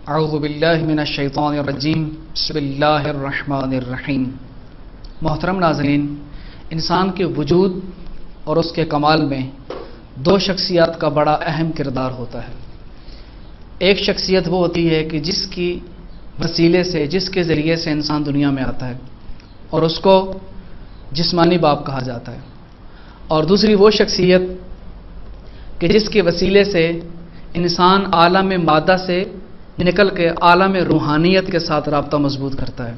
اعوذ باللہ من الشیطان الرجیم بسم اللہ الرحمن الرحیم۔ محترم ناظرین، انسان کے وجود اور اس کے کمال میں دو شخصیات کا بڑا اہم کردار ہوتا ہے۔ ایک شخصیت وہ ہوتی ہے کہ جس کی وسیلے سے، جس کے ذریعے سے انسان دنیا میں آتا ہے اور اس کو جسمانی باپ کہا جاتا ہے، اور دوسری وہ شخصیت کہ جس کے وسیلے سے انسان عالم مادہ سے نکل کے عالم روحانیت کے ساتھ رابطہ مضبوط کرتا ہے،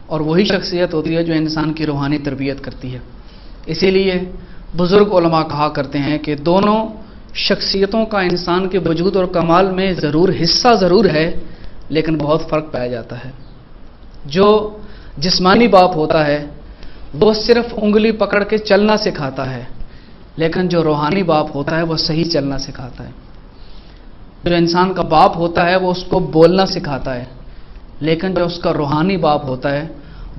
اور وہی شخصیت ہوتی ہے جو انسان کی روحانی تربیت کرتی ہے۔ اسی لیے بزرگ علماء کہا کرتے ہیں کہ دونوں شخصیتوں کا انسان کے وجود اور کمال میں حصہ ضرور ہے، لیکن بہت فرق پایا جاتا ہے۔ جو جسمانی باپ ہوتا ہے وہ صرف انگلی پکڑ کے چلنا سکھاتا ہے، لیکن جو روحانی باپ ہوتا ہے وہ صحیح چلنا سکھاتا ہے۔ جو انسان کا باپ ہوتا ہے وہ اس کو بولنا سکھاتا ہے، لیکن جو اس کا روحانی باپ ہوتا ہے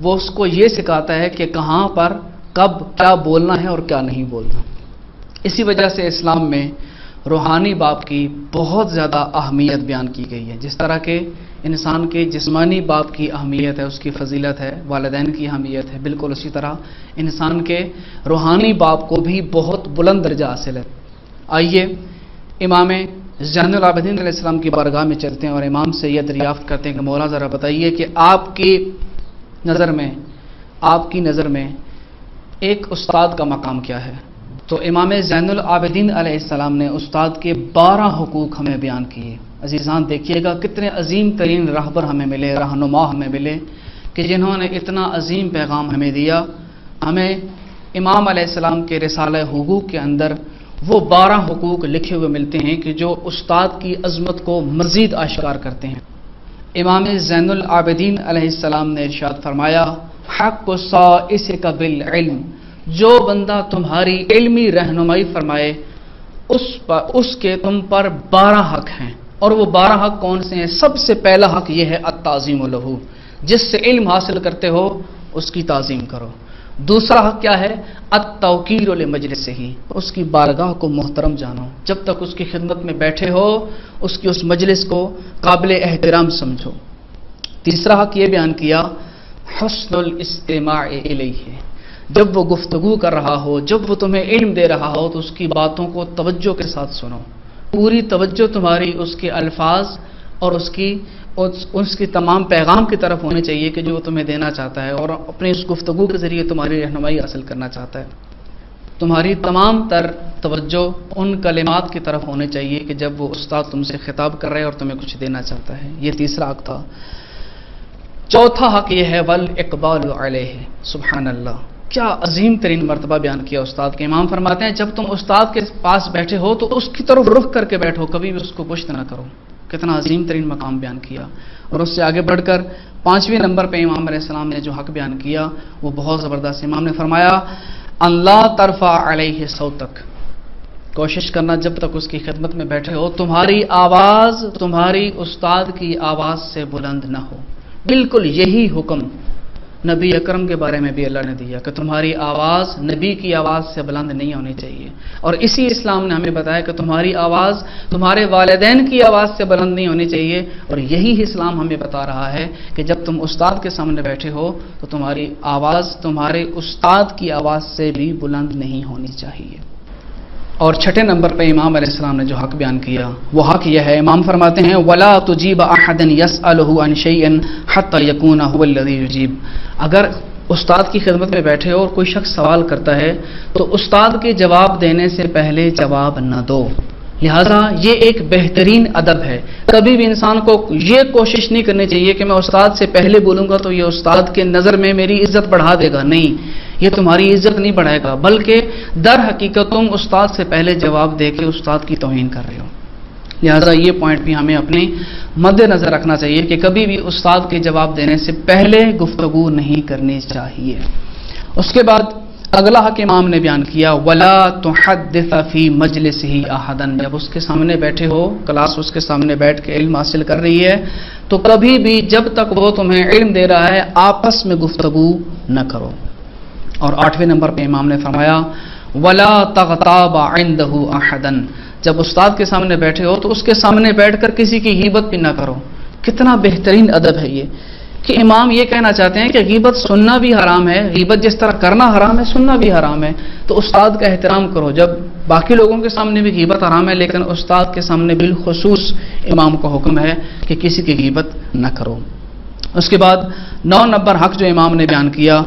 وہ اس کو یہ سکھاتا ہے کہ کہاں پر کب کیا بولنا ہے اور کیا نہیں بولنا۔ اسی وجہ سے اسلام میں روحانی باپ کی بہت زیادہ اہمیت بیان کی گئی ہے۔ جس طرح کہ انسان کے جسمانی باپ کی اہمیت ہے، اس کی فضیلت ہے، والدین کی اہمیت ہے، بالکل اسی طرح انسان کے روحانی باپ کو بھی بہت بلند درجہ حاصل ہے۔ آئیے امام زین العابدین علیہ السلام کی بارگاہ میں چلتے ہیں اور امام سے یہ دریافت کرتے ہیں کہ مولا ذرا بتائیے کہ آپ کی نظر میں ایک استاد کا مقام کیا ہے؟ تو امام زین العابدین علیہ السلام نے استاد کے 12 حقوق ہمیں بیان کیے۔ عزیزان دیکھیے گا کتنے عظیم ترین راہبر ہمیں ملے، رہنما ہمیں ملے کہ جنہوں نے اتنا عظیم پیغام ہمیں دیا۔ ہمیں امام علیہ السلام کے رسالہ حقوق کے اندر وہ 12 حقوق لکھے ہوئے ملتے ہیں کہ جو استاد کی عظمت کو مزید اشکار کرتے ہیں۔ امام زین العابدین علیہ السلام نے ارشاد فرمایا، حق صائصک بالعلم، جو بندہ تمہاری علمی رہنمائی فرمائے اس کے تم پر 12 حق ہیں۔ اور وہ 12 حق کون سے ہیں؟ سب سے پہلا حق یہ ہے التعظیم لہ، جس سے علم حاصل کرتے ہو اس کی تعظیم کرو۔ دوسرا حق کیا ہے؟ التوقیر لمجلسہ، اس کی بارگاہ کو محترم جانو، جب تک اس کی خدمت میں بیٹھے ہو اس کی اس مجلس کو قابل احترام سمجھو۔ تیسرا حق یہ بیان کیا حسن الاستماع الیہ، جب وہ گفتگو کر رہا ہو، جب وہ تمہیں علم دے رہا ہو تو اس کی باتوں کو توجہ کے ساتھ سنو، پوری توجہ تمہاری اس کے الفاظ اور اس کی تمام پیغام کی طرف ہونی چاہیے کہ جو وہ تمہیں دینا چاہتا ہے، اور اپنی اس گفتگو کے ذریعے تمہاری رہنمائی حاصل کرنا چاہتا ہے۔ تمہاری تمام تر توجہ ان کلمات کی طرف ہونی چاہیے کہ جب وہ استاد تم سے خطاب کر رہے اور تمہیں کچھ دینا چاہتا ہے۔ یہ تیسرا حق تھا۔ چوتھا حق یہ ہے والاقبال علیہ، سبحان اللہ، کیا عظیم ترین مرتبہ بیان کیا استاد کے۔ امام فرماتے ہیں جب تم استاد کے پاس بیٹھے ہو تو اس کی طرف رخ کر کے بیٹھو، کبھی بھی اس کو پشت نہ کرو۔ کتنا عظیم ترین مقام بیان کیا۔ اور اس سے آگے بڑھ کر 5ویں نمبر پہ امام علیہ السلام نے جو حق بیان کیا وہ بہت زبردست۔ امام نے فرمایا ان لا ترفع علیہ صوتک، کوشش کرنا جب تک اس کی خدمت میں بیٹھے ہو تمہاری آواز تمہاری استاد کی آواز سے بلند نہ ہو۔ بالکل یہی حکم نبی اکرم کے بارے میں بھی اللہ نے دیا کہ تمہاری آواز نبی کی آواز سے بلند نہیں ہونی چاہیے، اور اسی اسلام نے ہمیں بتایا کہ تمہاری آواز تمہارے والدین کی آواز سے بلند نہیں ہونی چاہیے، اور یہی اسلام ہمیں بتا رہا ہے کہ جب تم استاد کے سامنے بیٹھے ہو تو تمہاری آواز تمہارے استاد کی آواز سے بھی بلند نہیں ہونی چاہیے۔ اور 6 نمبر پہ امام علیہ السلام نے جو حق بیان کیا وہ حق یہ ہے، امام فرماتے ہیں وَلَا تُجِيبَ أَحَدًا يَسْأَلُهُ عَنْ شَيْءٍ حَتَّى يَكُونَ هُوَ الَّذِي يُجِيبُ، اگر استاد کی خدمت میں بیٹھے ہو اور کوئی شخص سوال کرتا ہے تو استاد کے جواب دینے سے پہلے جواب نہ دو۔ لہٰذا یہ ایک بہترین ادب ہے۔ کبھی بھی انسان کو یہ کوشش نہیں کرنی چاہیے کہ میں استاد سے پہلے بولوں گا تو یہ استاد کے نظر میں میری عزت بڑھا دے گا، نہیں، یہ تمہاری عزت نہیں بڑھائے گا، بلکہ در حقیقت تم استاد سے پہلے جواب دے کے استاد کی توہین کر رہے ہو۔ لہٰذا یہ پوائنٹ بھی ہمیں اپنے مد نظر رکھنا چاہیے کہ کبھی بھی استاد کے جواب دینے سے پہلے گفتگو نہیں کرنی چاہیے۔ اس کے بعد اگلا حق امام نے بیان کیا وَلَا تُحَدِّثَ فِي مَجْلِسِهِ أَحَدًا، جب اس کے سامنے بیٹھے ہو، کلاس اس کے سامنے بیٹھ کے علم حاصل کر رہی ہے تو کبھی بھی جب تک وہ تمہیں علم دے رہا ہے آپس میں گفتگو نہ کرو۔ اور 8ویں نمبر پہ امام نے فرمایا وَلَا تَغْتَابَ عِنْدَهُ أَحَدًا، جب استاد کے سامنے بیٹھے ہو تو اس کے سامنے بیٹھ کر کسی کی غیبت بھی نہ کرو، کتنا بہترین ادب ہے یہ کہ امام یہ کہنا چاہتے ہیں کہ غیبت سننا بھی حرام ہے، غیبت جس طرح کرنا حرام ہے سننا بھی حرام ہے، تو استاد کا احترام کرو۔ جب باقی لوگوں کے سامنے بھی غیبت حرام ہے لیکن استاد کے سامنے بالخصوص امام کا حکم ہے کہ کسی کی غیبت نہ کرو۔ اس کے بعد 9 نمبر حق جو امام نے بیان کیا،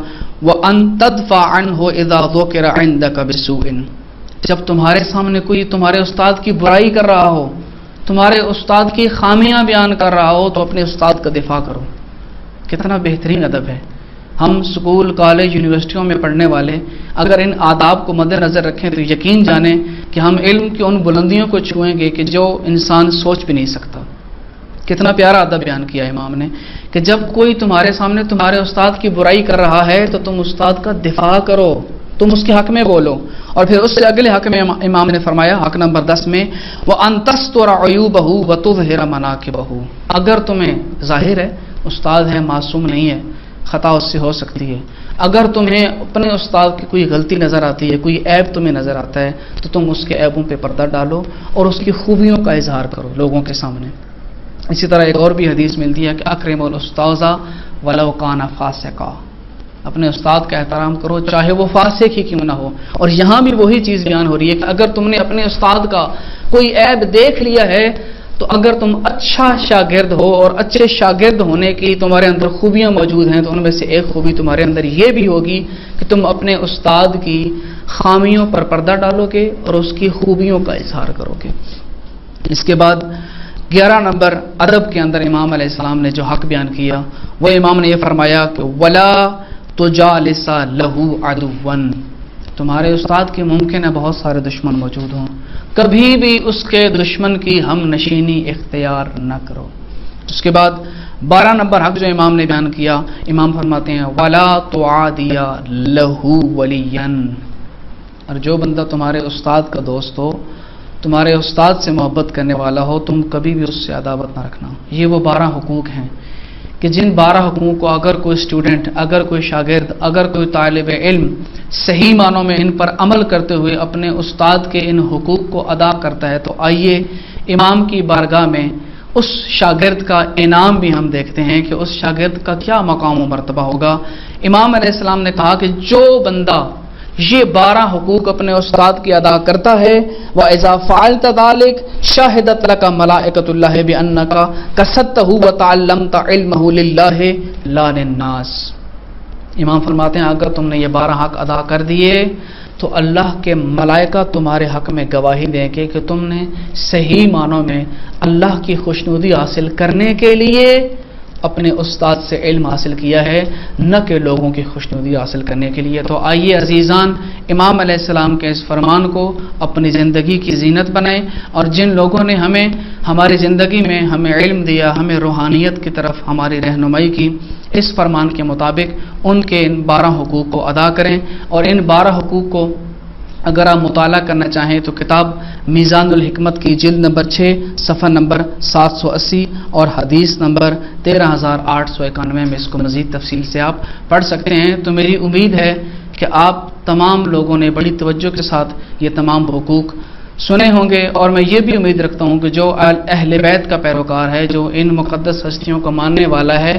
وَأَن تَدْفَعْ عَنْهُ إِذَا ذُكِرَ عِنْدَكَ بِسُوءٍ، جب تمہارے سامنے کوئی تمہارے استاد کی برائی کر رہا ہو، تمہارے استاد کی خامیاں بیان کر رہا ہو، تو اپنے استاد کا دفاع کرو۔ کتنا بہترین ادب ہے۔ ہم سکول، کالج، یونیورسٹیوں میں پڑھنے والے اگر ان آداب کو مد نظر رکھیں تو یقین جانیں کہ ہم علم کی ان بلندیوں کو چھوئیں گے کہ جو انسان سوچ بھی نہیں سکتا۔ کتنا پیارا ادب بیان کیا امام نے کہ جب کوئی تمہارے سامنے تمہارے استاد کی برائی کر رہا ہے تو تم استاد کا دفاع کرو، تم اس کے حق میں بولو۔ اور پھر اس سے اگلے حق میں امام نے فرمایا حق نمبر 10 میں وَأَن تَسْتُرَ عُيُوبَهُ وَتُظْهِرَ مَنَاكِبَهُ، اگر تمہیں ظاہر ہے استاد ہے، معصوم نہیں ہے، خطا اس سے ہو سکتی ہے، اگر تمہیں اپنے استاد کی کوئی غلطی نظر آتی ہے، کوئی عیب تمہیں نظر آتا ہے تو تم اس کے عیبوں پہ پردہ ڈالو اور اس کی خوبیوں کا اظہار کرو لوگوں کے سامنے۔ اسی طرح ایک اور بھی حدیث ملتی ہے کہ اکرم الاستاذ ولو کان فاسقا، اپنے استاد کا احترام کرو چاہے وہ فاسق ہی کیوں نہ ہو۔ اور یہاں بھی وہی چیز بیان ہو رہی ہے کہ اگر تم نے اپنے استاد کا کوئی عیب دیکھ لیا ہے تو اگر تم اچھا شاگرد ہو اور اچھے شاگرد ہونے کی تمہارے اندر خوبیاں موجود ہیں تو ان میں سے ایک خوبی تمہارے اندر یہ بھی ہوگی کہ تم اپنے استاد کی خامیوں پر پردہ ڈالو گے اور اس کی خوبیوں کا اظہار کرو گے۔ اس کے بعد 11 نمبر ادب کے اندر امام علیہ السلام نے جو حق بیان کیا وہ امام نے یہ فرمایا کہ وَلَا تُجَالِسَ لَهُ عَدُوًّا، تمہارے استاد کے ممکن ہے بہت سارے دشمن موجود ہوں، کبھی بھی اس کے دشمن کی ہم نشینی اختیار نہ کرو۔ اس کے بعد 12 نمبر حق جو امام نے بیان کیا، امام فرماتے ہیں وَلَا تُعَادِيَ لَهُ وَلِيًّا، اور جو بندہ تمہارے استاد کا دوست ہو، تمہارے استاد سے محبت کرنے والا ہو، تم کبھی بھی اس سے عداوت نہ رکھنا۔ یہ وہ 12 حقوق ہیں کہ جن 12 حقوق کو اگر کوئی اسٹوڈنٹ، اگر کوئی شاگرد، اگر کوئی طالب علم صحیح معنوں میں ان پر عمل کرتے ہوئے اپنے استاد کے ان حقوق کو ادا کرتا ہے تو آئیے امام کی بارگاہ میں اس شاگرد کا انعام بھی ہم دیکھتے ہیں کہ اس شاگرد کا کیا مقام و مرتبہ ہوگا۔ امام علیہ السلام نے کہا کہ جو بندہ یہ 12 حقوق اپنے استاد کی ادا کرتا ہے وَإِذَا فَعَلْتَ ذَلِكَ شَهِدَتْ لَكَ مَلَائِكَةُ اللَّهِ بِأَنَّكَ كَسَبْتَهُ وَتَعَلَّمْتَ عِلْمَهُ لِلَّهِ لَا لِلنَّاسِ۔ امام فرماتے ہیں اگر تم نے یہ 12 حق ادا کر دیے تو اللہ کے ملائکہ تمہارے حق میں گواہی دیں گے کہ تم نے صحیح معنوں میں اللہ کی خوشنودی حاصل کرنے کے لیے اپنے استاد سے علم حاصل کیا ہے، نہ کہ لوگوں کی خوشنودی حاصل کرنے کے لیے۔ تو آئیے عزیزان امام علیہ السلام کے اس فرمان کو اپنی زندگی کی زینت بنائیں، اور جن لوگوں نے ہمیں ہماری زندگی میں ہمیں علم دیا، ہمیں روحانیت کی طرف ہماری رہنمائی کی، اس فرمان کے مطابق ان کے ان 12 حقوق کو ادا کریں۔ اور ان 12 حقوق کو اگر آپ مطالعہ کرنا چاہیں تو کتاب میزان الحکمت کی جلد نمبر 6 صفحہ نمبر 780 اور حدیث نمبر 13891 میں اس کو مزید تفصیل سے آپ پڑھ سکتے ہیں۔ تو میری امید ہے کہ آپ تمام لوگوں نے بڑی توجہ کے ساتھ یہ تمام حقوق سنے ہوں گے، اور میں یہ بھی امید رکھتا ہوں کہ جو اہل بیت کا پیروکار ہے، جو ان مقدس ہستیوں کو ماننے والا ہے،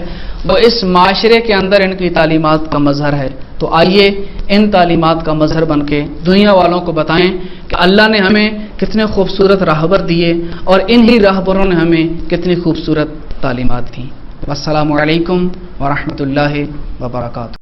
وہ اس معاشرے کے اندر ان کی تعلیمات کا مظہر ہے۔ تو آئیے ان تعلیمات کا مظہر بن کے دنیا والوں کو بتائیں کہ اللہ نے ہمیں کتنے خوبصورت راہبر دیے اور انہی راہبروں نے ہمیں کتنی خوبصورت تعلیمات دیں۔ السلام علیکم ورحمۃ اللہ وبرکاتہ۔